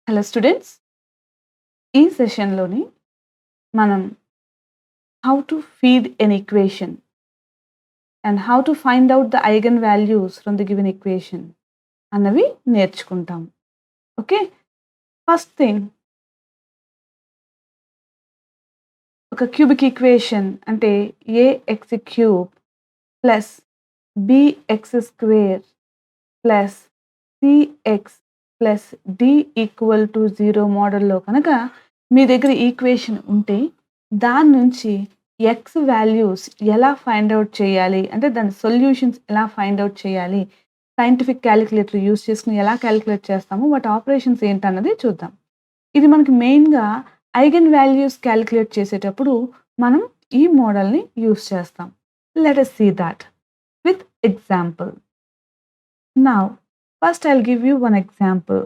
Hello students, ఈ సెషన్‌లోని మనం how to feed an equation and how to find out the eigen values from the given equation అన్నవి నేర్చుకుంటాం. Okay. First thing, ఒక cubic equation అంటే a x cube plus b x square plus c x plus d equal to 0 మోడల్‌లో కనుక మీ దగ్గర equation ఉంటే దాని నుంచి ఎక్స్ వాల్యూస్ ఎలా ఫైండ్ ఔట్ చేయాలి, అంటే దాని సొల్యూషన్స్ ఎలా ఫైండ్ ఔట్ చేయాలి, సైంటిఫిక్ క్యాలిక్యులేటర్ యూజ్ చేసుకొని ఎలా క్యాలిక్యులేట్ చేస్తామో వాటి ఆపరేషన్స్ ఏంటన్నది చూద్దాం. ఇది మనకి మెయిన్‌గా ఐగెన్ వాల్యూస్ క్యాలిక్యులేట్ చేసేటప్పుడు మనం ఈ మోడల్‌ని యూజ్ చేస్తాం. Let us see that with example. Now, first I'll give you one example.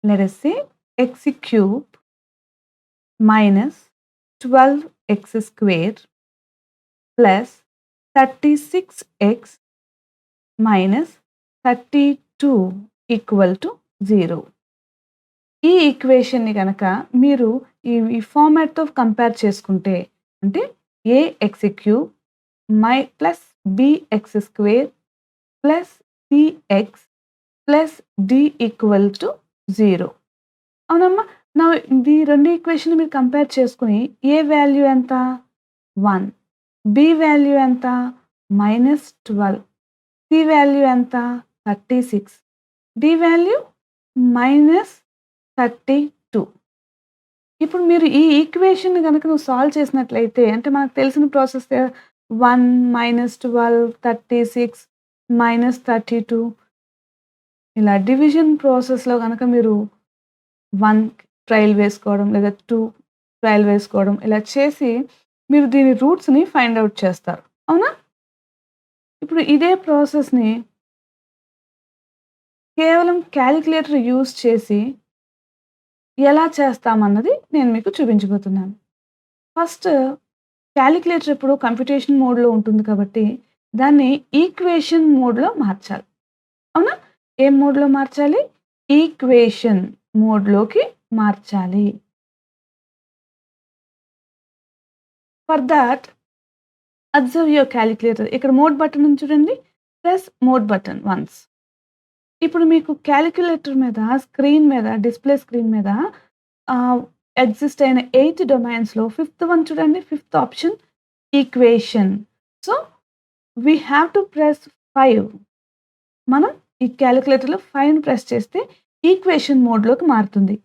Let us say x cube minus 12x square plus 36x minus 32 equal to 0. ఈ ఈక్వేషన్‌ని గనక మీరు ఈ ఫార్మాట్‌తో కంపేర్ చేసుకుంటే, అంటే a x cube plus b x square plus c x plus d equal to 0. అవునమ్మా? Now ఈ 2 equation మీరు కంపేర్ చేసుకొని ఏ వాల్యూ ఎంత? 1. బి వాల్యూ ఎంత? -12. సి వాల్యూ ఎంత? 36. D value -32. ఇప్పుడు మీరు ఈ ఈక్వేషన్‌ని గనక నువ్వు సాల్వ్ చేసినట్లయితే, అంటే మనకు తెలిసిన ప్రాసెస్ 1 -12 36 -32 ఇలా డివిజన్ ప్రాసెస్‌లో గనక మీరు 1 ట్రయల్ వేసుకోవడం లేదా 2 ట్రయల్ వేసుకోవడం ఇలా చేసి మీరు దీని రూట్స్‌ని ఫైండ్ ఔట్ చేస్తారు. అవునా? ఇప్పుడు ఇదే ప్రాసెస్‌ని కేవలం క్యాలిక్యులేటర్ యూజ్ చేసి ఎలా చేస్తామన్నది నేను మీకు చూపించబోతున్నాను. ఫస్ట్, క్యాలిక్యులేటర్ ఎప్పుడు కంప్యూటేషన్ మోడ్‌లో ఉంటుంది కాబట్టి దాన్ని ఈక్వేషన్ మోడ్‌లో మార్చాలి. అవునా? ఏం మోడ్‌లో మార్చాలి? ఈక్వేషన్ మోడ్‌లోకి మార్చాలి. For thought observe your calculator. ఇక్కడ మోడ్ బటన్ ఉంది చూడండి. Press mode button once. ఇప్పుడు మీకు క్యాలిక్యులేటర్ మీద స్క్రీన్ మీద డిస్‌ప్లే స్క్రీన్ మీద ఎగ్జిస్ట్ అయిన 8 డొమైన్స్‌లో ఫిఫ్త్ వన్ చూడండి. Fifth option equation. So, we have to press 5. మనం ఈ క్యాలిక్యులేటర్‌లో 5ని ప్రెస్ చేస్తే ఈక్వేషన్ మోడ్‌లోకి మారుతుంది.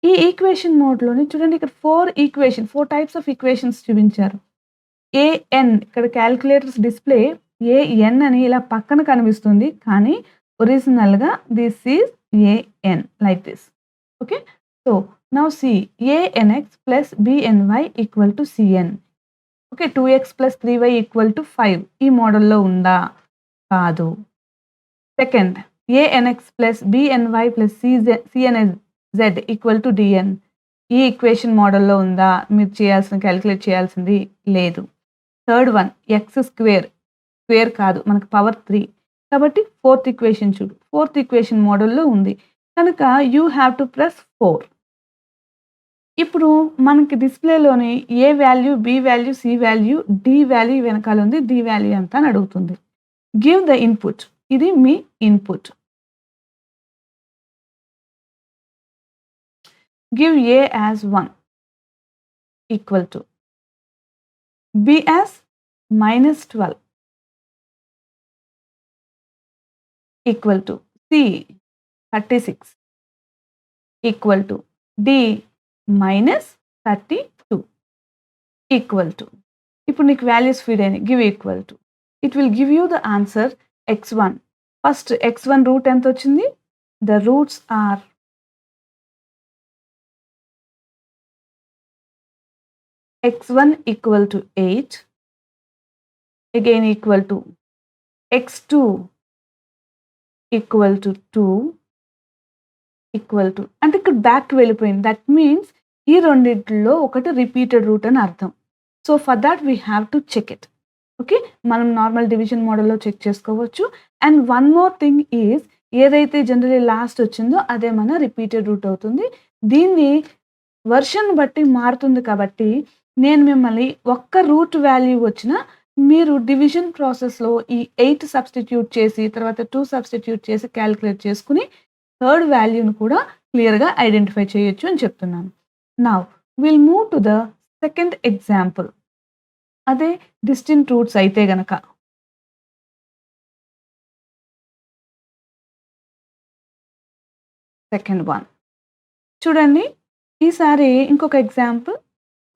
ఈ ఈక్వేషన్ మోడ్‌లోని చూడండి, ఇక్కడ 4 టైప్స్ ఆఫ్ ఈక్వేషన్స్ చూపించారు. ఏఎన్, ఇక్కడ క్యాలిక్యులేటర్స్ డిస్‌ప్లే ఏఎన్ అని ఇలా పక్కన కనిపిస్తుంది. కానీ ఒరిజినల్‌గా this is A N like this. Okay. So, now see A N X plus B N Y equal to C N. Okay. 2x plus 3y equal to 5 ఈ మోడల్‌లో ఉందా? కాదు. Second, A N X plus B N Y plus C N Z equal to D N ఈ ఈక్వేషన్ మోడల్‌లో ఉందా? మీరు calculate చేయాల్సింది లేదు. థర్డ్ వన్, ఎక్స్ స్క్వేర్ కాదు, మనకు పవర్ 3 కాబట్టి ఫోర్త్ ఈక్వేషన్ చూడు. ఫోర్త్ ఈక్వేషన్ మోడల్‌లో ఉంది. కనుక యూ హ్యావ్ టు ప్రెస్ 4. ఇప్పుడు మనకి డిస్‌ప్లేలోని A value, B value, C value, D value వెనకాల ఉంది. డి వాల్యూ ఎంత అని అడుగుతుంది. Give the input. ఇది మీ input. Give A as 1 equal to B as -12 equal to C 36 equal to D -32 equal to. ఇప్పుడు నీకు వాల్యూస్ ఫీడ్ అయినాయి. Give equal to. It will give you the answer x1. First x1 root ఎంత వచ్చింది? The roots are x1 equal to 8, again equal to x2 equal to 2 equal to, అంటే ఇక్కడ బ్యాక్‌కి వెళ్ళిపోయింది. That means ఈ రెండిట్లో ఒకటి రిపీటెడ్ రూట్ అని అర్థం. So, for that we have to check it. Okay. మనం నార్మల్ డివిజన్ మోడల్‌లో చెక్ చేసుకోవచ్చు. And one more thing is ఏదైతే జనరల్లీ లాస్ట్ వచ్చిందో అదే మన రిపీటెడ్ రూట్ అవుతుంది. దీన్ని వెర్షన్ బట్టి మారుతుంది కాబట్టి, నేను మిమ్మల్ని ఒక్క రూట్ వాల్యూ వచ్చినా మీరు డివిజన్ ప్రాసెస్‌లో ఈ 8 సబ్స్టిట్యూట్ చేసి, తర్వాత 2 సబ్స్టిట్యూట్ చేసి కాలిక్యులేట్ చేసుకొని, థర్డ్ వాల్యూని కూడా క్లియర్‌గా ఐడెంటిఫై చేయొచ్చు అని చెప్తున్నాను. Now will move to the second example. అదే డిస్టింక్ట్ రూట్స్ అయితే గనక. Second one. చూడండి, ఈసారి ఇంకొక example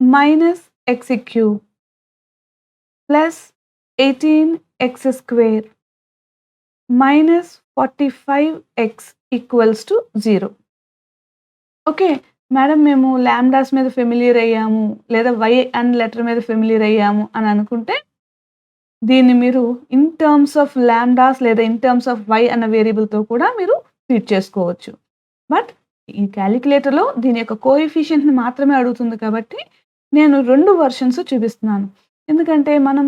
-x³ plus 18x² minus 45x equals to 0. Okay. Madam మేము లాంబ్డాస్ మీద ఫెమిలియర్ అయ్యాము, లేదా వై అనే లెటర్ మీద ఫెమిలియర్ అయ్యాము అని అనుకుంటే, దీన్ని మీరు ఇన్ టర్మ్స్ ఆఫ్ లాంబ్డాస్ లేదా ఇన్ టర్మ్స్ ఆఫ్ వై అన్న వేరియబుల్‌తో కూడా మీరు ట్రీట్ చేసుకోవచ్చు. బట్ ఈ కాలిక్యులేటర్‌లో దీని యొక్క కోఎఫిషియంట్‌ని మాత్రమే అడుగుతుంది కాబట్టి, నేను 2 వెర్షన్స్ చూపిస్తున్నాను. ఎందుకంటే మనం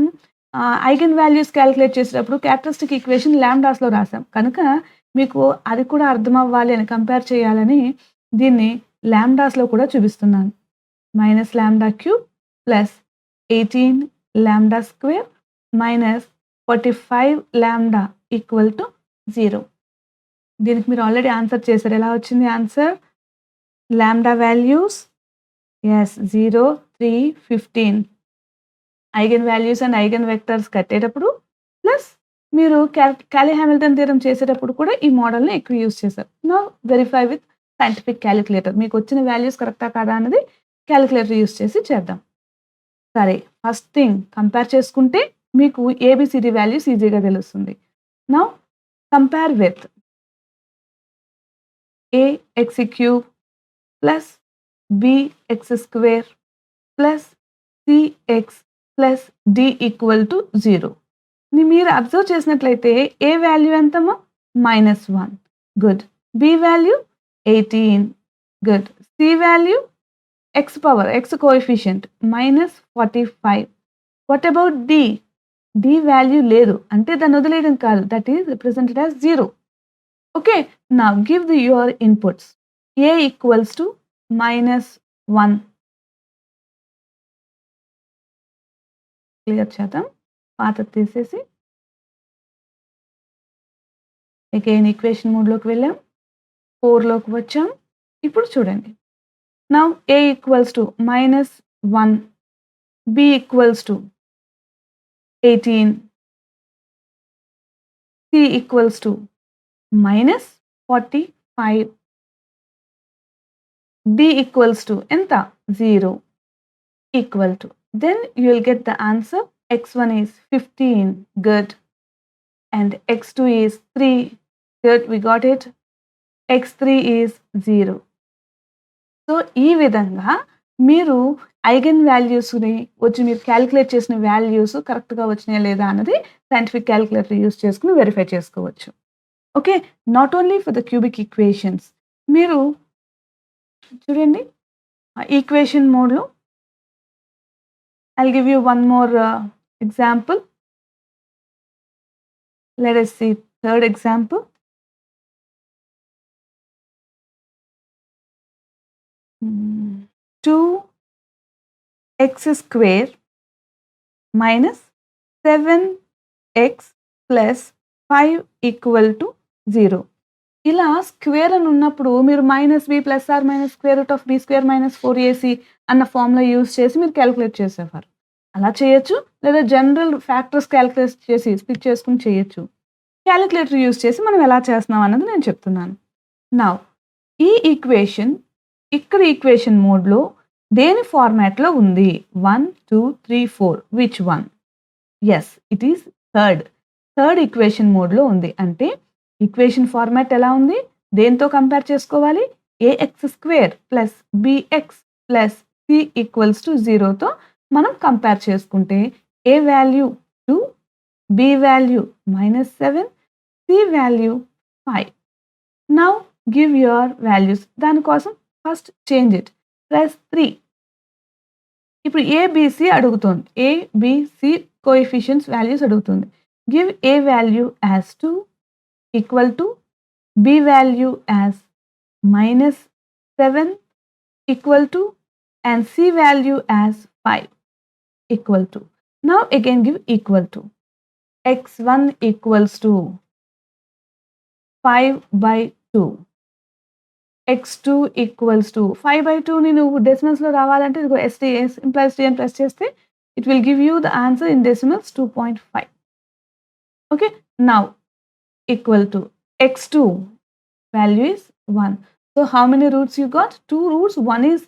ఐగెన్ వాల్యూస్ కాలిక్యులేట్ చేసేటప్పుడు క్యారెక్టరిస్టిక్ ఈక్వేషన్ లాంబ్డాస్‌లో రాసాం. కనుక మీకు అది కూడా అర్థమవ్వాలి అని కంపేర్ చేయాలని దీన్ని లాంబ్డాస్‌లో కూడా చూపిస్తున్నాను. -λ³ ప్లస్ 18λ² మైనస్ 45λ ఈక్వల్ టు 0. దీనికి మీరు ఆల్రెడీ ఆన్సర్ చేశారు. ఎలా వచ్చింది answer? Lambda values 0, 3, 15 eigen values and eigen vectors కట్టేటప్పుడు ప్లస్ మీరు కాలీ హామిల్టన్ థియరమ్ చేసేటప్పుడు కూడా ఈ మోడల్‌ని ఎక్కువ యూజ్ చేశారు. Now verify with scientific calculator. మీకు వచ్చిన వాల్యూస్ కరెక్టా కాదా అన్నది క్యాలిక్యులేటర్ యూజ్ చేసి చేద్దాం. సరే, ఫస్ట్ థింగ్ కంపేర్ చేసుకుంటే మీకు ఏబిసిడి వాల్యూస్ ఈజీగా తెలుస్తుంది. Now compare with ax³ plus bx² plus cx plus d equal to 0. మీరు అబ్జర్వ్ చేసినట్లయితే ఏ వాల్యూ ఎంతమ్మా? -1. Good. B value 18. Good. C value x coefficient -45. What about d? d వాల్యూ లేదు అంటే దాన్ని వదిలేయడం కాదు. That is represented as 0. Okay. Now give your inputs. a equals to -1. Clear చేద్దాం. పాతది తీసేసి అగైన్ ఈక్వేషన్ మోడ్‌లోకి వెళ్ళాం. 4లోకి వచ్చాం. ఇప్పుడు చూడండి. Now a equals to -1, b equals to 18, c equals to -45, d equals to ఎంత? 0 equal to. Then you will get the answer. x1 is 15. Good. And x2 is 3. Good. We got it. x3 is 0. So ఈ విధంగా మీరు eigen వాల్యూస్‌ని మీరు calculate చేసిన values కరెక్ట్‌గా వచ్చినాయా లేదా అన్నది సైంటిఫిక్ క్యాలిక్యులేటర్ యూజ్ చేసుకొని వెరిఫై చేసుకోవచ్చు. Okay. Not only for the cubic equations. మీరు చూడండి, ఈక్వేషన్ మోడ్‌లో I'll give you one more example. Let us see third example. Hmm. 2x² minus 7x plus 5 equal to 0. ఇలా స్క్వేర్ అని ఉన్నప్పుడు మీరు -b plus or minus square root of b square minus 4ac అన్న formula use చేసి మీరు calculate చేసేవారు. అలా చేయొచ్చు, లేదా జనరల్ ఫ్యాక్టర్స్ క్యాలిక్యులేట్ చేసి స్ప్లిట్ చేసుకొని చేయొచ్చు. క్యాలిక్యులేటర్ యూజ్ చేసి మనం ఎలా చేస్తున్నాం అన్నది నేను చెప్తున్నాను. నౌ ఈ ఈక్వేషన్ ఇక్కడ ఈక్వేషన్ మోడ్‌లో దేని ఫార్మాట్‌లో ఉంది? 1, 2, 3, 4 which one? Yes, it is third equation మోడ్‌లో ఉంది. అంటే ఈక్వేషన్ ఫార్మాట్ ఎలా ఉంది? దేంతో కంపేర్ చేసుకోవాలి? ax² plus bx plus c equals to 0తో మనం కంపేర్ చేసుకుంటే a value 2, b value -7, c value 5. Now give your values. దానికోసం ఫస్ట్ చేంజ్ ఇట్. +3. ఇప్పుడు ABC అడుగుతోంది. ABC కోఎఫిషియెంట్స్ వాల్యూస్ అడుగుతుంది. Give a value as 2 equal to B value as -7 equal to, and C value as 5 equal to. Now again give equal to. X1 equals to 5/2. X2 equals to 5/2 ని నువ్వు decimals లో రావాలంటే ఇదిగో STS implies TN press చేస్తే it will give you the answer in decimals 2.5. Okay, now equal to X2 value is 1. So how many roots you got? 2 roots. One is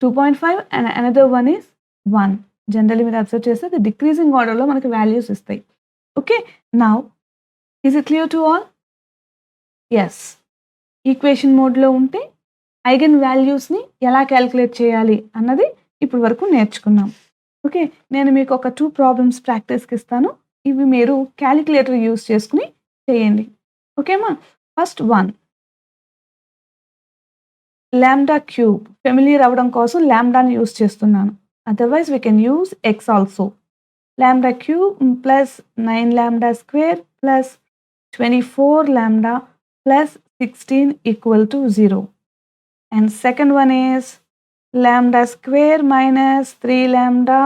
2.5 and another one is 1. Generally మీరు observe చేస్తే the decreasing order లో మనకి values ఇస్తాయి. Okay, now is it clear to all? Yes. Equation మోడ్లో ఉంటే eigen వాల్యూస్ని ఎలా calculate చేయాలి అన్నది ఇప్పుడు వరకు నేర్చుకున్నాం. ఓకే, నేను మీకు ఒక 2 ప్రాబ్లమ్స్ ప్రాక్టీస్కి ఇస్తాను. ఇవి మీరు క్యాలిక్యులేటర్ యూస్ చేసుకుని చేయండి. ఓకేమా? ఫస్ట్ 1 లాంబ్డా క్యూబ్ ఫెమిలియర్ అవ్వడం కోసం లాంబ్డాని యూస్ చేస్తున్నాను. Otherwise we can use X also. Lambda cube plus 9 lambda square plus 24 lambda plus 16 equal to 0. And second one is lambda square minus 3 lambda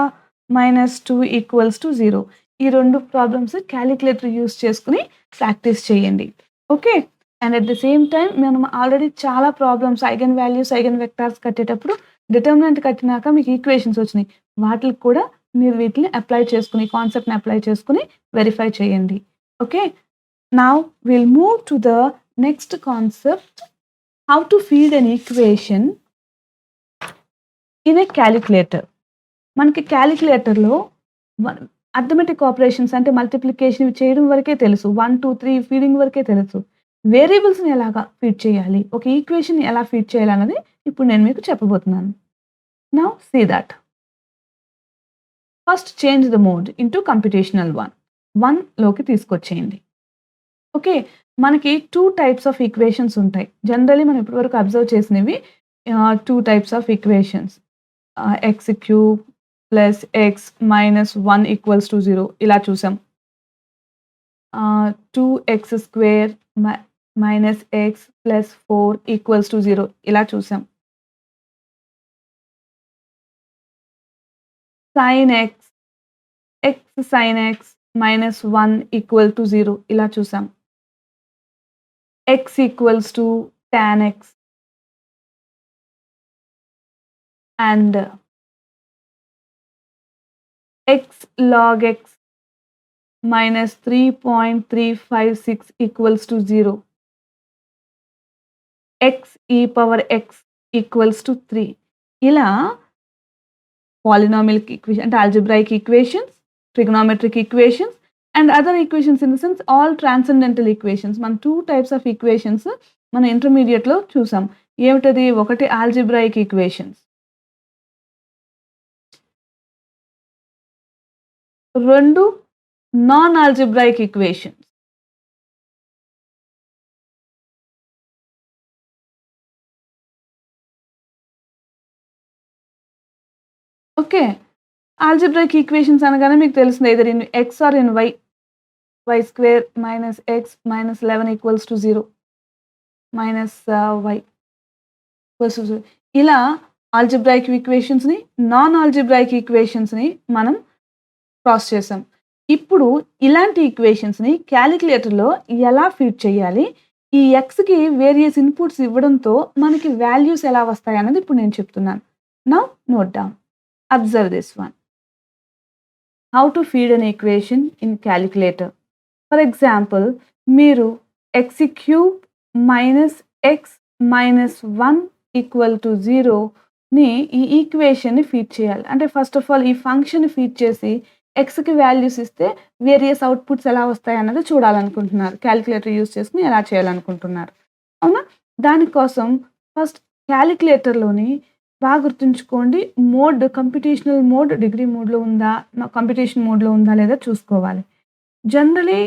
minus 2 equals to 0. ఈ రెండు problems calculator use చేసుకుని practice చేయండి. Okay, and at the same time మనం already చాలా problems eigen values eigen vectors కట్టేటప్పుడు determinant కట్టినాక మీకు equations వచ్చినాయి. వాటికి కూడా మీరు వీటిని అప్లై చేసుకుని కాన్సెప్ట్ని అప్లై చేసుకుని వెరిఫై చేయండి. Okay, now we'll move to the next concept, how to feed an equation in a calculator. మనకి క్యాలిక్యులేటర్లో అర్థమెటిక్ ఆపరేషన్స్ అంటే మల్టిప్లికేషన్ చేయడం వరకే తెలుసు, 1 2 3 ఫీడింగ్ వరకే తెలుసు. వేరియబుల్స్ని ఎలాగా ఫీడ్ చేయాలి, ఒక ఈక్వేషన్ ఎలా ఫీడ్ చేయాలి అన్నది ఇప్పుడు నేను మీకు చెప్పబోతున్నాను. Now see that. First change the mode into computational 1 లోకి తీసుకొచ్చేయండి. ఓకే, మనకి 2 టైప్స్ ఆఫ్ ఈక్వేషన్స్ ఉంటాయి. జనరలీ మనం ఇప్పటివరకు అబ్జర్వ్ చేసినవి 2 types of equations, x cube plus x minus 1 equals to 0 ఇలా చూసాం. 2x square minus x plus 4 equals to 0 ఇలా చూసాం. Sine x sine x minus 1 equal to 0 ఇలా చూసాం. x equals to tan x and x log x minus 3.356 equals to 0. x e power x equals to 3. ఇలా polynomial equation అంటే algebraic equations, trigonometric equations and other equations, in the sense all transcendental equations. మనం 2 types of equations మన intermediate లో చూసాం. ఏమిటది? ఒకటి algebraic equations, 2 non algebraic equations. Okay, algebraic equations అనగానే మీకు తెలిసింది either in x or in y. y square minus x minus 11 equals to 0 minus y equals to 0. ఇలా ఆల్జిబ్రాయిక్ ఈక్వేషన్స్ని నాన్ ఆల్జిబ్రాయిక్ ఈక్వేషన్స్ని మనం క్రాస్ చేసాం. ఇప్పుడు ఇలాంటి ఈక్వేషన్స్ని క్యాలిక్యులేటర్లో ఎలా ఫీడ్ చేయాలి, ఈ ఎక్స్కి వేరియస్ ఇన్పుట్స్ ఇవ్వడంతో మనకి వాల్యూస్ ఎలా వస్తాయి అన్నది ఇప్పుడు నేను చెప్తున్నాను. Now note down, observe this one. How to feed an equation in calculator. For example, మీరు x cube minus X minus 1 equal to 0ని ఈ ఈక్వేషన్ని ఫీడ్ చేయాలి. అంటే ఫస్ట్ ఆఫ్ ఆల్ ఈ ఫంక్షన్ ఫీడ్ చేసి ఎక్స్కి వాల్యూస్ ఇస్తే వేరియస్ అవుట్పుట్స్ ఎలా వస్తాయి అన్నది చూడాలనుకుంటున్నారు. క్యాలిక్యులేటర్ యూస్ చేసుకుని ఎలా చేయాలనుకుంటున్నారు, అవునా? దానికోసం ఫస్ట్ క్యాలిక్యులేటర్లోని బాగా గుర్తుంచుకోండి, మోడ్ కంప్యూటేషనల్ మోడ్ డిగ్రీ మోడ్లో ఉందా, కంప్యూటేషన్ మోడ్లో ఉందా లేదా చూసుకోవాలి. జనరలీ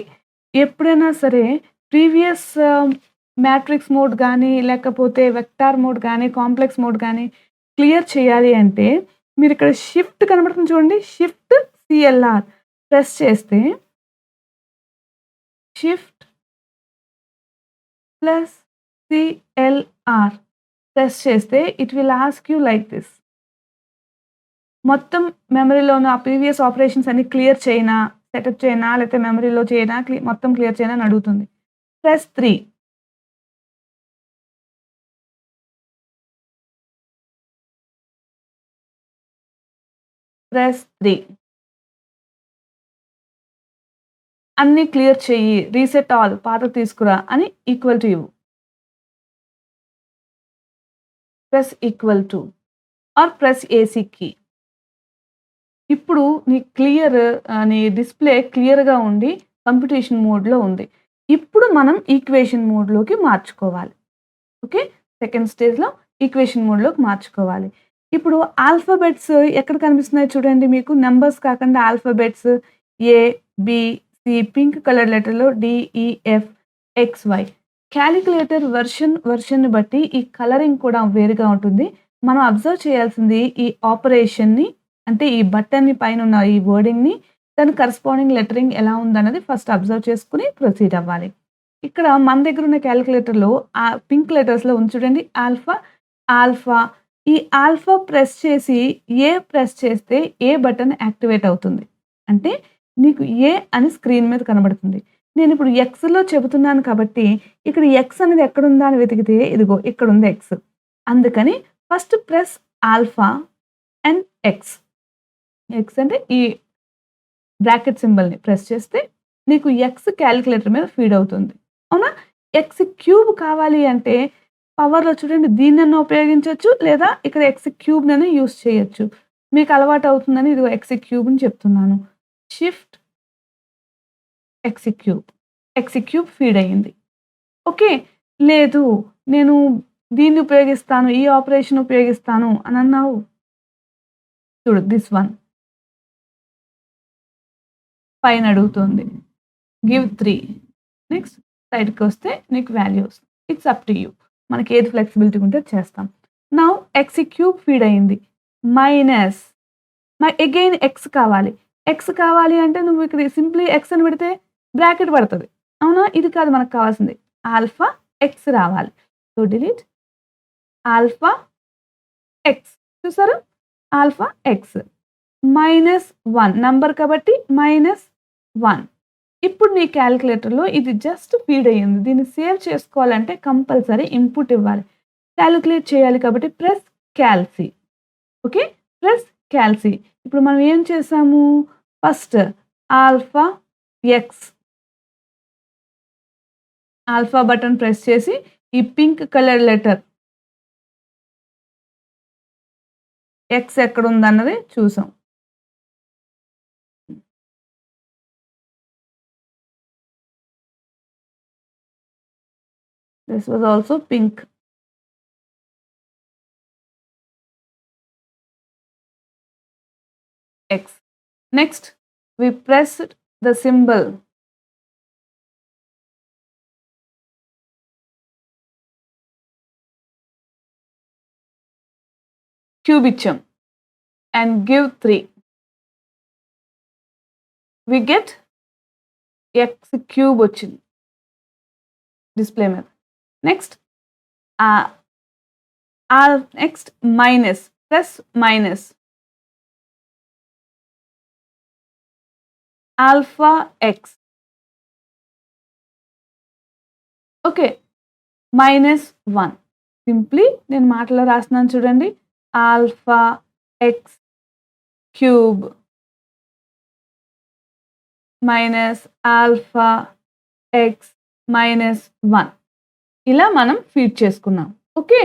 ఎప్పుడైనా సరే ప్రీవియస్ మ్యాట్రిక్స్ మోడ్ కానీ లేకపోతే వెక్టార్ మోడ్ కానీ కాంప్లెక్స్ మోడ్ కానీ క్లియర్ చేయాలి అంటే మీరు ఇక్కడ షిఫ్ట్ కనబడుతుంది చూడండి, షిఫ్ట్ సిఎల్ఆర్ ప్రెస్ చేస్తే షిఫ్ట్ ప్లస్ సిఎల్ఆర్ ప్రెస్ చేస్తే it will ask you like this. మొత్తం మెమరీలో ఉన్న ఆ ప్రీవియస్ ఆపరేషన్స్ అన్ని క్లియర్ చేయనా, సెటప్ చేయనా, లేకపోతే మెమరీలో చేయనా, మొత్తం క్లియర్ చేయనా అని అడుగుతుంది. ప్రెస్ 3. ప్రెస్ 3. అన్నీ క్లియర్ చెయ్యి, రీసెట్ ఆల్, పాతది తీసుకురా అని ఈక్వల్ టు ఇవ్వు. Press equal to are press AC key. ఇప్పుడు నీ డిస్‌ప్లే క్లియర్‌గా ఉండి కంప్యూటేషన్ మోడ్‌లో ఉంది. ఇప్పుడు మనం ఈక్వేషన్ మోడ్‌లోకి మార్చుకోవాలి. ఓకే. సెకండ్ స్టేజ్‌లో ఈక్వేషన్ మోడ్‌లోకి మార్చుకోవాలి. ఇప్పుడు ఆల్ఫాబెట్స్ ఎక్కడ కనిపిస్తున్నాయి చూడండి మీకు. నంబర్స్ కాకుండా ఆల్ఫాబెట్స్ ఏ, బి, సి పింక్ కలర్ లెటర్‌లో డి, ఈ, ఎఫ్, ఎక్స్, వై. కాలిక్యులేటర్ వెర్షన్‌ని బట్టి ఈ కలరింగ్ కూడా వేరుగా ఉంటుంది. మనం అబ్జర్వ్ చేయాల్సింది ఈ ఆపరేషన్‌ని, అంటే ఈ బటన్‌ని పైనున్న ఈ వర్డింగ్‌ని, దాని కరస్పాండింగ్ లెటరింగ్ ఎలా ఉందన్నది ఫస్ట్ అబ్జర్వ్ చేసుకొని ప్రొసీడ్ అవ్వాలి. ఇక్కడ మన దగ్గర ఉన్న కాలిక్యులేటర్‌లో పింక్ లెటర్స్‌లో ఉంది చూడండి ఆల్ఫా. ఈ ఆల్ఫా ప్రెస్ చేసి ప్రెస్ చేస్తే బటన్ యాక్టివేట్ అవుతుంది. అంటే నీకు అని స్క్రీన్ మీద కనబడుతుంది. నేనిప్పుడు ఎక్స్‌లో చెబుతున్నాను కాబట్టి ఇక్కడ ఎక్స్ అనేది ఎక్కడుందా అని వెతికితే ఇదిగో ఇక్కడుంది ఎక్స్. అందుకని first press alpha and X. X అంటే ఈ బ్రాకెట్ సింబల్‌ని ప్రెస్ చేస్తే నీకు ఎక్స్ కాలిక్యులేటర్ మీద ఫీడ్ అవుతుంది. అవునా? ఎక్స్ క్యూబ్ కావాలి అంటే పవర్‌లో చూడండి దీన్నన్నా ఉపయోగించొచ్చు. లేదా ఇక్కడ ఎక్స్ క్యూబ్‌నైనా యూజ్ చేయొచ్చు. మీకు అలవాటు అవుతుందని ఇదిగో ఎక్స్ క్యూబ్‌ని చెప్తున్నాను. Shift X cube. X cube feed అయింది. ఓకే. లేదు నేను దీన్ని ఉపయోగిస్తాను, ఈ ఆపరేషన్ ఉపయోగిస్తాను అని అన్నావు. చూడు దిస్ వన్. పైన అడుగుతుంది. గివ్ 3. నెక్స్ట్ సైడ్‌కొస్తే నీకు వాల్యూ వస్తుంది. It's up to you. మనకి ఏది ఫ్లెక్సిబిలిటీ ఉంటే అది చేస్తాం. నౌ ఎక్స్ క్యూబ్ ఫీడ్ అయింది. మైనస్ అగైన్ ఎక్స్ కావాలి. ఎక్స్ కావాలి అంటే నువ్వు ఇక్కడ సింప్లీ ఎక్స్ అని పెడితే బ్రాకెట్ పడతది. అవునా? ఇది కాదు మనకు కావాల్సింది. ఆల్ఫా ఎక్స్ రావాలి. So delete alpha X. చూసారా? Alpha X. -1 నంబర్ కాబట్టి -1. ఇప్పుడు నీ కాలిక్యులేటర్‌లో ఇది జస్ట్ ఫీడ్ అయ్యింది. దీన్ని సేవ్ చేసుకోవాలంటే కంపల్సరీ ఇన్పుట్ ఇవ్వాలి. కాలిక్యులేట్ చేయాలి కాబట్టి ప్రెస్ కాల్సి. ఓకే. ప్రెస్ కాల్సి. ఇప్పుడు మనం ఏం చేసాము? First alpha X. Alpha button press చేసి ఈ పింక్ కలర్ లెటర్ ఎక్స్ ఎక్కడుందన్నది చూసాం. This was also pink. X. Next, we pressed the symbol cubichum and give 3. We get X cube వచ్చింది డిస్ప్లే మీద. Next next minus plus minus alpha X. Okay. -1. Simply నేను మాటలో రాస్తున్నాను చూడండి. Alpha X cube minus alpha X -1. ఇలా మనం feed చేసుకున్నాం. Okay.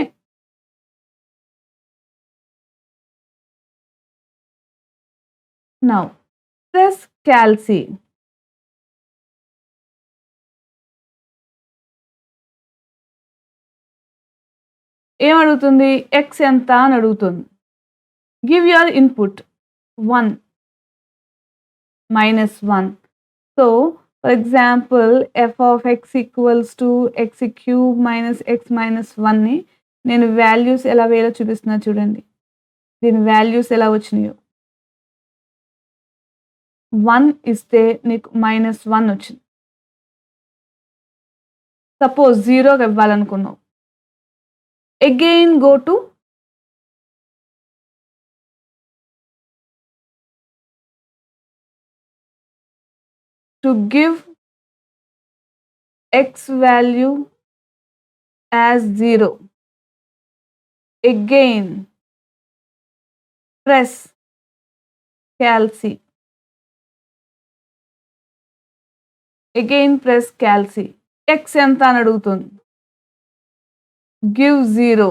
Now press calc. ఏమడుగుతుంది? ఎక్స్ ఎంత అని అడుగుతుంది. Give your input 1 -1. So for example f of x equals to x cube minus x -1ని నేను వాల్యూస్ ఎలా వేయాలో చూపిస్తున్నా చూడండి. దీని వాల్యూస్ ఎలా వచ్చినాయో. 1 ఇస్తే నీకు -1 వచ్చింది. సపోజ్ 0 ఇవ్వాలనుకున్నావు. Again go to give x value as 0. Again press Cal-C. Again press Cal-C. X ఎంత అని అడుగుతుంది. Give 0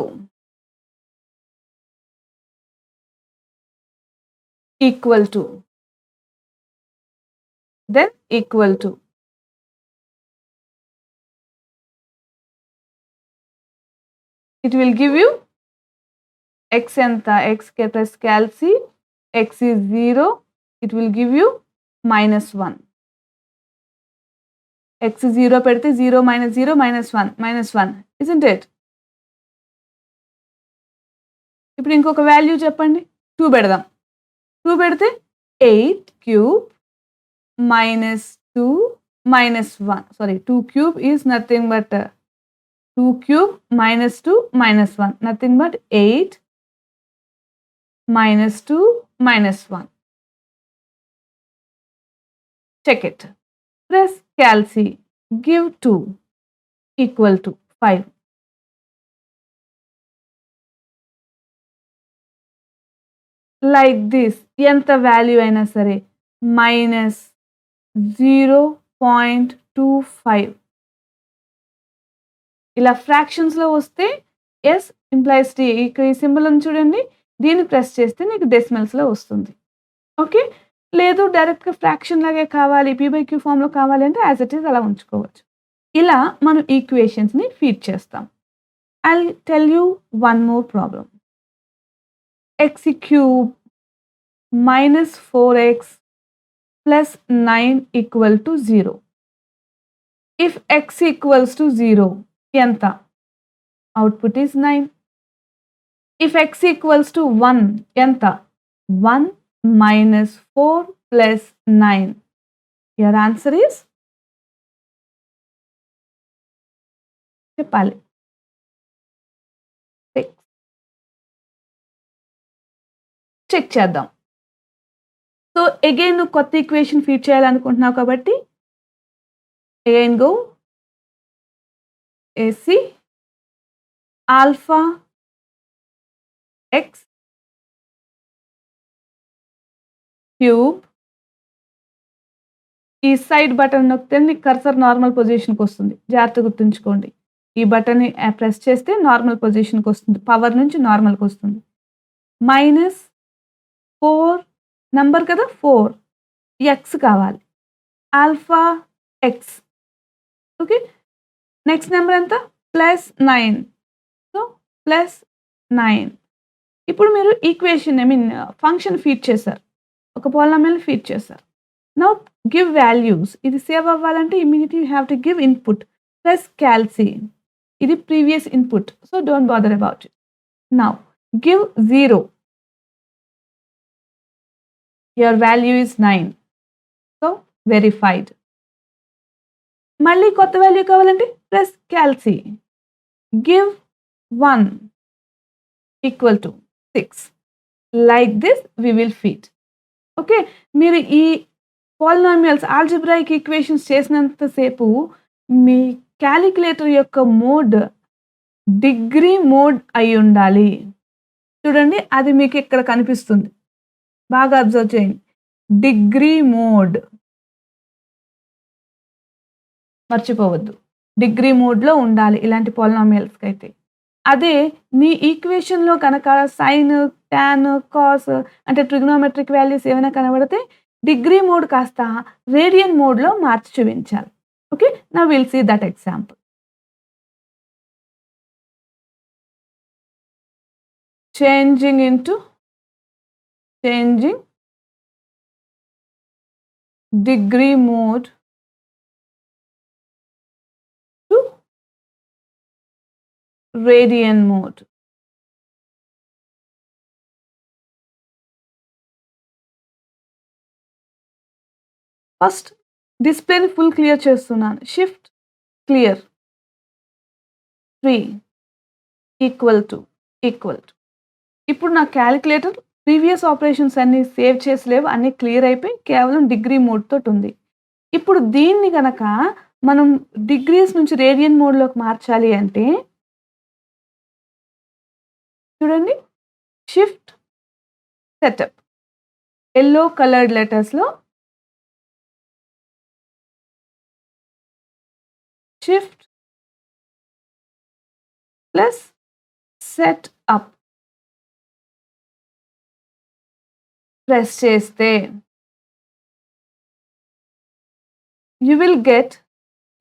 equal to, then equal to. It will give you x enta, x press Cal-C, x is 0, it will give you -1. x 0 పెడితే 0 minus 0 -1, isn't it? ఇప్పుడు ఇంకొక value చెప్పండి. 2 పెడదాం. 2 పెడితే 8 cube minus 2 minus 1. Sorry, 2 cube is nothing but 2 cube minus 2 minus 1. Nothing but 8 minus 2 minus 1. Check it. Press Cal-C. Give 2 equal to 5. Like this. ఎంత value అయినా సరే -0.25. ఇలా ఫ్రాక్షన్స్లో వస్తే ఎస్ ఇంప్లైస్ టీ. ఇక్కడ ఈ సింబల్ ఉంది చూడండి, దీన్ని ప్రెస్ చేస్తే నీకు డెసిమల్స్లో వస్తుంది. ఓకే, లేదు డైరెక్ట్గా ఫ్రాక్షన్ లాగే కావాలి, పీ/క్యూ ఫామ్లో కావాలి అంటే యాజ్ ఇట్ ఈస్ అలా ఉంచుకోవచ్చు. ఇలా మనం ఈక్వేషన్స్ని ఫీడ్ చేస్తాం. I tell you one more problem. x cube minus 4x plus 9 equal to 0. If x equals to 0, ఎంత? Output is 9. If x equals to 1, ఎంత? 1 minus 4 plus 9. Your answer is? చెప్పాలి. 6. Check చేద్దాం. So again నువ్వు కొత్త equation feed చేయాలనుకుంటున్నావు కాబట్టి again go AC alpha x cube. ఈ side button నొక్కితే నీకు కర్సర్ నార్మల్ పొజిషన్కి వస్తుంది. జాగ్రత్త గుర్తుంచుకోండి, ఈ బటన్ని ప్రెస్ చేస్తే నార్మల్ పొజిషన్కి వస్తుంది, పవర్ నుంచి నార్మల్కి వస్తుంది. -4 నంబర్ కదా, 4 x కావాలి, alpha x. Okay, next number ఎంత? +9. సో +9. ఇప్పుడు మీరు ఈక్వేషన్ ఫంక్షన్ ఫీడ్ చేశారు, ఒక పాలినామియల్ ఫీడ్ చేశారు. Now give values. ఇది సేవ్ అవ్వాలంటే immediately you have to give input. Plus Cal-C. ఇది previous input, so don't bother about it. Now give 0. Your value is 9. So verified. మళ్ళీ కొత్త value కావాలంటే plus Cal-C. Give 1 equal to 6. Like this we will feed. Okay, మీరు ఈ polynomials algebraic equations చేసినంతసేపు మీ calculator యొక్క mode degree mode అయి ఉండాలి. చూడండి, అది మీకు ఇక్కడ కనిపిస్తుంది, బాగా అబ్జర్వ్ చేయండి. డిగ్రీ మోడ్ మర్చిపోవద్దు, డిగ్రీ మోడ్లో ఉండాలి ఇలాంటి పాలినామియల్స్కి అయితే. అదే నీ ఈక్వేషన్లో కనుక సైన్, టాన్, కాస్ అంటే ట్రిగ్నోమెట్రిక్ వాల్యూస్ ఏమైనా కనబడితే డిగ్రీ మోడ్ కాస్త రేడియన్ మోడ్లో మార్చి చూపించాలి. Okay, now will see that example. changing degree mode to radian mode. First డిస్ప్లేని ఫుల్ క్లియర్ చేస్తున్నాను. Shift clear. 3 ఈక్వల్ టు ఇప్పుడు నా క్యాలిక్యులేటర్ ప్రీవియస్ ఆపరేషన్స్ అన్ని సేవ్ చేసి లేవు, అన్నీ క్లియర్ అయిపోయి కేవలం డిగ్రీ మోడ్ తోటి ఉంది. ఇప్పుడు దీన్ని గనక మనం డిగ్రీస్ నుంచి రేడియన్ మోడ్‌లోకి మార్చాలి అంటే చూడండి, షిఫ్ట్ సెటప్ యెల్లో కలర్డ్ లెటర్స్‌లో shift plus set up press చేస్తే you will get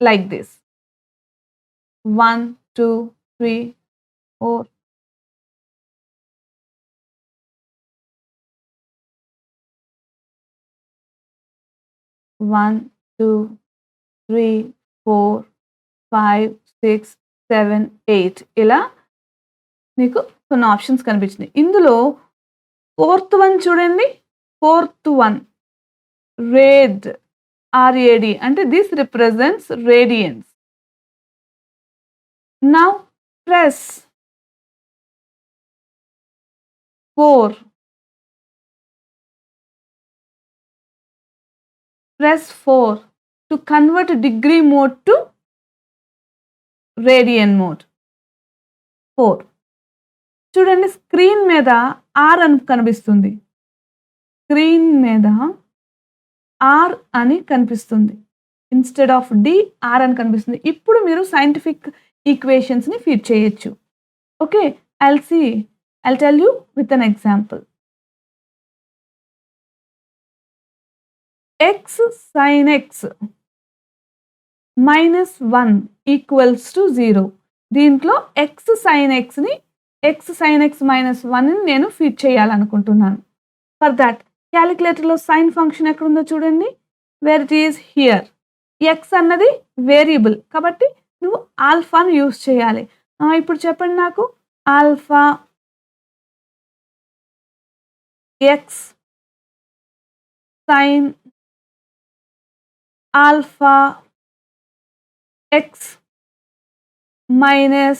like this 1 2 3 4 1 2 3 4 5 6 7 8 ఇలా మీకు కొన్ని ఆప్షన్స్ కనిపించినాయి. ఇందులో ఫోర్త్ వన్ చూడండి, ఫోర్త్ వన్ రేడ్ RAD అంటే this represents radians. Now press 4 to convert degree mode to radian mode. 4 చూడండి, స్క్రీన్ మీద R అని కనిపిస్తుంది, స్క్రీన్ మీద R అని కనిపిస్తుంది, ఇన్స్టెడ్ ఆఫ్ D R అని కనిపిస్తుంది. ఇప్పుడు మీరు సైంటిఫిక్ ఈక్వేషన్స్‌ని ఫీడ్ చేయొచ్చు. Okay, I'll tell you with an example. X sin x minus 1 equals to 0. దీంట్లో x sin x minus 1 నేను ఫీడ్ చేయాలనుకుంటున్నాను. ఫర్ దట్ క్యాలిక్యులేటర్లో సైన్ ఫంక్షన్ ఎక్కడుందో చూడండి, where it is here. x అన్నది వేరియబుల్ కాబట్టి నువ్వు ఆల్ఫాను యూజ్ చేయాలి. ఇప్పుడు చెప్పండి నాకు, alpha x sin alpha x minus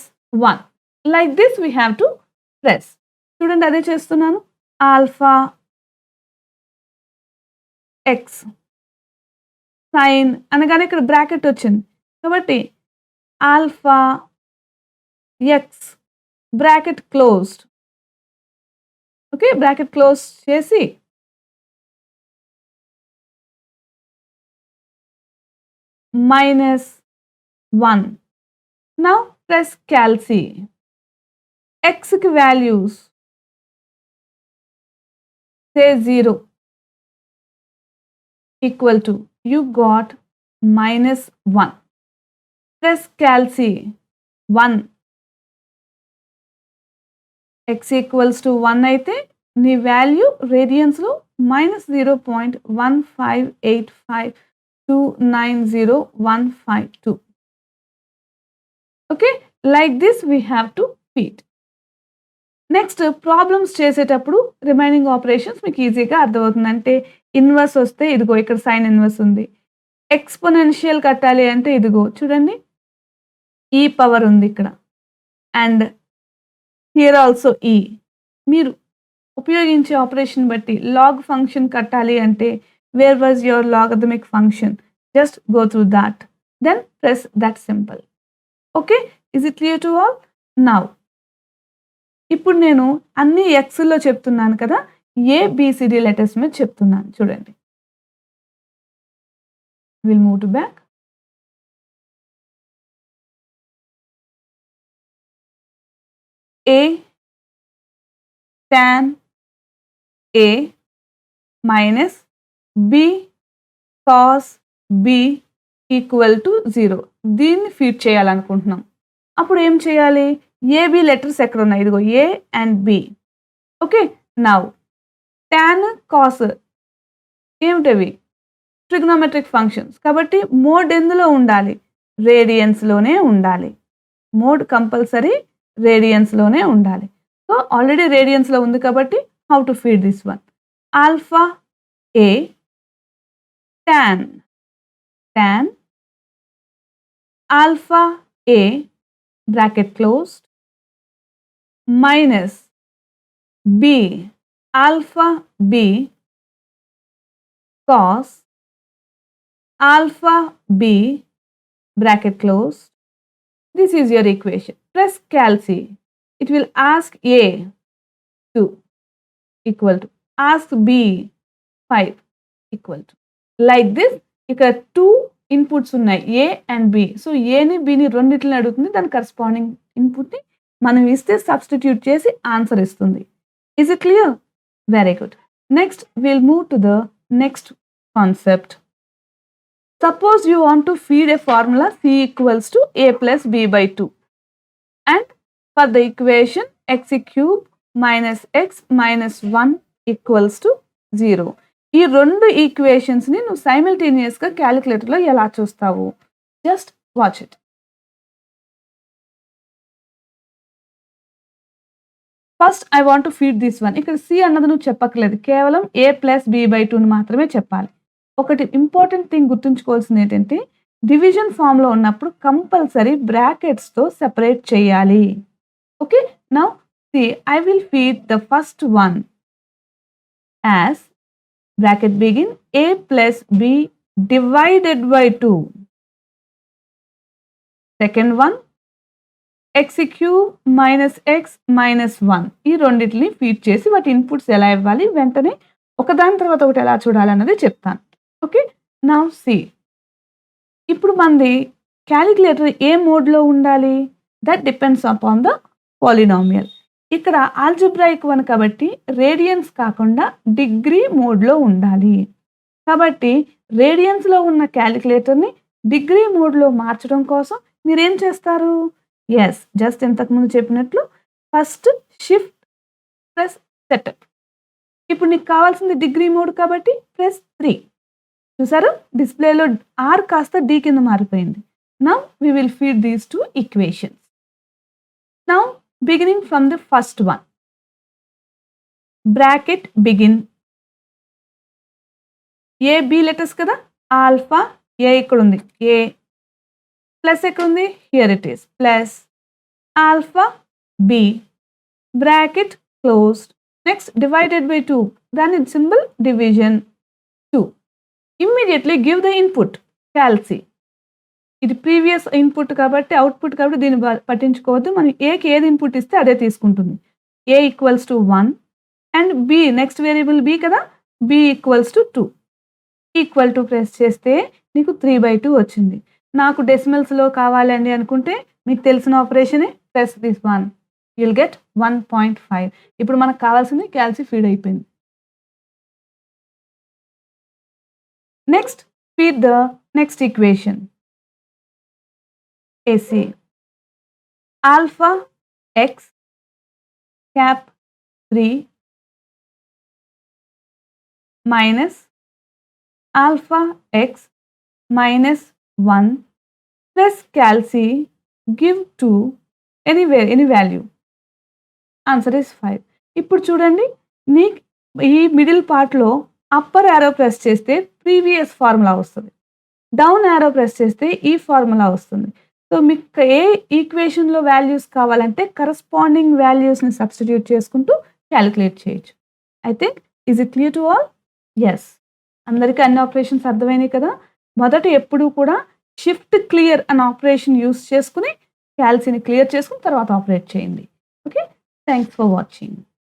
1. Like this we have to press. చూడండి, అదే చేస్తున్నాను. ఆల్ఫా x sin అనగానే ఇక్కడ బ్రాకెట్ వచ్చింది కాబట్టి alpha x bracket closed. Okay, bracket close చేసి minus 1. Now press calc. X ki values say 0 equal to, you got minus 1. Press calc 1. X equals to 1 అయితే నీ వాల్యూ రేడియన్స్లో minus 0.1585290,152. Okay, like this we have to feed. Next problems చేసేటప్పుడు remaining operations మీకు ఈజీగా అర్థమవుతుంది. అంటే inverse వస్తే ఇదిగో ఇక్కడ సైన్ ఇన్వర్స్ ఉంది, ఎక్స్పోనెన్షియల్ కట్టాలి అంటే ఇదిగో చూడండి ఈ పవర్ ఉంది ఇక్కడ, అండ్ హియర్ ఆల్సో ఈ. మీరు ఉపయోగించే ఆపరేషన్ బట్టి లాగ్ ఫంక్షన్ కట్టాలి అంటే where was your logarithmic function, just go through that, then press that simple. Okay, is it clear to all? Now ఇప్పుడు నేను అన్ని ఎక్స్లో చెప్తున్నాను కదా, ABCD లెటర్స్ మీద చెప్తున్నాను చూడండి. Will move to back. A tan A minus B cos B equal to 0. దీన్ని ఫీడ్ చేయాలనుకుంటున్నాం. అప్పుడు ఏం చేయాలి? AB లెటర్స్ ఎక్కడ ఉన్నాయి? ఇదిగో A and B. Okay, now tan cos ఏమిటవి? ట్రిగ్నోమెట్రిక్ ఫంక్షన్స్ కాబట్టి మోడ్ ఎందులో ఉండాలి? రేడియన్స్లోనే ఉండాలి. మోడ్ కంపల్సరీ రేడియన్స్లోనే ఉండాలి. సో ఆల్రెడీ రేడియన్స్లో ఉంది కాబట్టి how to feed this one? Alpha A tan alpha A bracket closed, minus b alpha b cos alpha b bracket closed. This is your equation. Press Calc. It will ask A 2 equal to, ask B 5 equal to. Like this, ఇక్కడ 2 inputs ఉన్నాయి A and B. So ఏని బిని రెండిట్లని అడుగుతుంది, దాని corresponding ఇన్పుట్ని మనం ఇస్తే substitute చేసి answer ఇస్తుంది. Is it clear? Very good. Next, we'll move to the next concept. Suppose you want to feed a formula C equals to A plus B by 2. And for the equation x cube minus x minus 1 equals to 0. ఈ రెండు ఈక్వేషన్స్ని నువ్వు సైమల్టేనియస్గా క్యాలిక్యులేటర్లో ఎలా చూస్తావు? Just watch it. First I want to feed this one. ఇక్కడ C అన్నది నువ్వు చెప్పక్కర్లేదు, కేవలం A ప్లస్ B బై 2ని మాత్రమే చెప్పాలి. ఒకటి ఇంపార్టెంట్ థింగ్ గుర్తుంచుకోవాల్సింది ఏంటంటే, డివిజన్ ఫామ్లో ఉన్నప్పుడు కంపల్సరీ బ్రాకెట్స్తో సెపరేట్ చేయాలి. Okay, now see I will feed the first one as bracket begin A plus B divided by 2. Second one x cube minus x minus 1. ఈ రెండిటిని ఫీడ్ చేసి వాటి ఇన్పుట్స్ ఎలా ఇవ్వాలి, వెంటనే ఒకదాని తర్వాత ఒకటి ఎలా చూడాలన్నది చెప్తాను. ఓకే, నౌ సి ఇప్పుడు మనది క్యాలిక్యులేటర్ ఏ మోడ్లో ఉండాలి? That depends upon the polynomial. ఇక్కడ ఆల్జిబ్రాయిక్ వన్ కాబట్టి రేడియన్స్ కాకుండా డిగ్రీ మోడ్లో ఉండాలి. కాబట్టి రేడియన్స్లో ఉన్న క్యాలిక్యులేటర్ని డిగ్రీ మోడ్లో మార్చడం కోసం మీరేం చేస్తారు? ఎస్, జస్ట్ ఇంతకుముందు చెప్పినట్లు ఫస్ట్ షిఫ్ట్ ప్లస్ సెటప్. ఇప్పుడు నీకు కావాల్సింది డిగ్రీ మోడ్ కాబట్టి ప్లస్ 3. చూసారు, డిస్ప్లేలో ఆర్ కాస్త డి కింద మారిపోయింది. Now we will feed these two equations. Now beginning from the first one, bracket begin A B letters kada, alpha A ikkada undi, A plus ekkada undi, here it is, plus alpha B bracket closed. Next, divided by 2, then its symbol division 2. Immediately give the input Calc. ఇది previous input కాబట్టి output కాబట్టి దీన్ని పట్టించుకోవద్దు. మనం ఏకి ఏది input ఇస్తే అదే తీసుకుంటుంది. A equals to 1 and B next variable B కదా, B equals to 2. Equal to press చేస్తే నీకు 3/2 వచ్చింది. నాకు డెసిమల్స్లో కావాలండి అనుకుంటే మీకు తెలిసిన ఆపరేషనే, ప్లస్ దిస్ 1, యుల్ గెట్ 1.5. ఇప్పుడు మనకు కావాల్సింది క్యాల్సి ఫీడ్ అయిపోయింది. Next feed the next equation. AC alpha x cap 3 minus alpha x minus 1 plus Calc give to anywhere any value. Answer is 5. ఇప్పుడు చూడండి, నీ ఈ మిడిల్ పార్ట్లో అప్పర్ యారో ప్రెస్ చేస్తే ప్రీవియస్ ఫార్ములా వస్తుంది, డౌన్ యారో ప్రెస్ చేస్తే ఈ formula వస్తుంది. సో మీకు ఏ ఈక్వేషన్లో వాల్యూస్ కావాలంటే కరస్పాండింగ్ వాల్యూస్ని సబ్స్టిట్యూట్ చేసుకుంటూ క్యాలిక్యులేట్ చేయొచ్చు. I think is it clear to all? Yes, అందరికీ అన్ని ఆపరేషన్స్ అర్థమైనాయి కదా. మొదట ఎప్పుడూ కూడా షిఫ్ట్ క్లియర్ అనే ఆపరేషన్ యూస్ చేసుకుని క్యాల్సిని క్లియర్ చేసుకుని తర్వాత ఆపరేట్ చేయండి. Okay, thanks for watching.